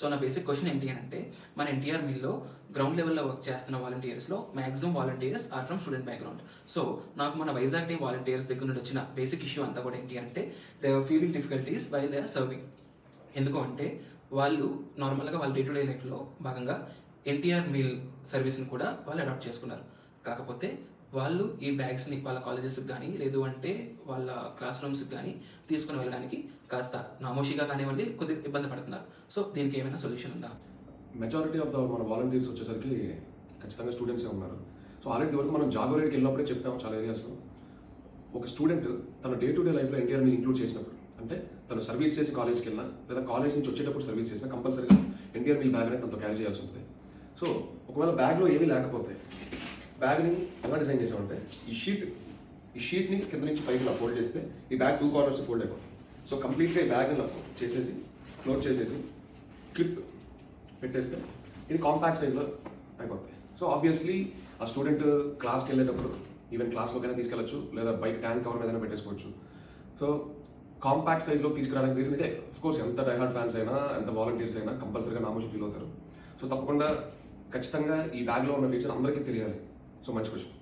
So నా basic question ఏంటి అంటే మన ఎన్టీఆర్ మిల్లో గ్రౌండ్ లెవెల్లో వర్క్ చేస్తున్న వాలంటీర్స్లో maximum volunteers are from student background. So నాకు మన వైజాగ్ టీమ్ వాలంటీర్స్ దగ్గర నుండి వచ్చిన బేసిక్ ఇష్యూ అంతా కూడా ఏంటి అంటే they are feeling difficulties while they are serving. ఎందుకు అంటే వాళ్ళు నార్మల్గా వాళ్ళ డే టు డే లైఫ్లో భాగంగా ఎన్టీఆర్ మీల్ సర్వీస్ని కూడా వాళ్ళు అడాప్ట్ చేసుకున్నారు. కాకపోతే వాళ్ళు ఈ బ్యాగ్స్ని వాళ్ళ కాలేజెస్కి కానీ లేదు అంటే వాళ్ళ క్లాస్ రూమ్స్కి కానీ తీసుకుని వెళ్ళడానికి కాస్త నామోషిగా కానివ్వండి కొద్దిగా ఇబ్బంది పడుతున్నారు. సో దీనికి ఏమైనా సొల్యూషన్ ఉందా? మెజారిటీ ఆఫ్ ద మన వాలంటీర్స్ వచ్చేసరికి ఖచ్చితంగా స్టూడెంట్సే ఉన్నారు. సో ఆల్రెడీ వరకు మనం జాగోరేట్కి వెళ్ళినప్పుడే చెప్పాము చాలా ఏరియాస్లో. ఒక స్టూడెంట్ తన డే టు డే లైఫ్లో ఎన్టీఆర్ మీల్ ఇంక్లూడ్ చేసినప్పుడు, అంటే తను సర్వీస్ చేసి కాలేజ్కి వెళ్ళినా లేదా కాలేజ్ నుంచి వచ్చేటప్పుడు సర్వీస్ చేసినా కంపల్సరీగా ఎన్టీఆర్ మీల్ బ్యాగ్ అనేది తనతో క్యారీ చేయాల్సి ఉంటుంది. సో ఒకవేళ బ్యాగ్లో ఏమీ లేకపోతే బ్యాగ్ని ఎలా డిజైన్ చేసామంటే ఈ షీట్ని కింద నుంచి పైకి ఇలా ఫోల్డ్ చేస్తే ఈ బ్యాగ్ 2 కార్నర్స్ ఫోల్డ్ అయిపోతుంది. సో కంప్లీట్గా ఈ బ్యాగ్ని చేసేసి క్లోజ్ చేసేసి క్లిప్ పెట్టేస్తే ఇది కాంపాక్ట్ సైజ్లో అయిపోతాయి. సో ఆబ్వియస్లీ ఆ స్టూడెంట్ క్లాస్కి వెళ్ళేటప్పుడు ఈవెన్ క్లాస్లోకైనా తీసుకెళ్ళచ్చు లేదా బైక్ ట్యాంక్ కవర్ మీదైనా పెట్టేసుకోవచ్చు. సో కాంపాక్ట్ సైజ్లో తీసుకురావడానికి రీజన్ ఇదే. అఫ్కోర్స్ ఎంత డైహార్డ్ ఫ్యాన్స్ అయినా ఎంత వాలంటీర్స్ అయినా కంపల్సరీగా నామోషి ఫీల్ అవుతారు. సో తప్పకుండా ఖచ్చితంగా ఈ బ్యాగ్లో ఉన్న ఫీచర్ అందరికీ తెలియాలి. సో మంచి క్వశ్చన్.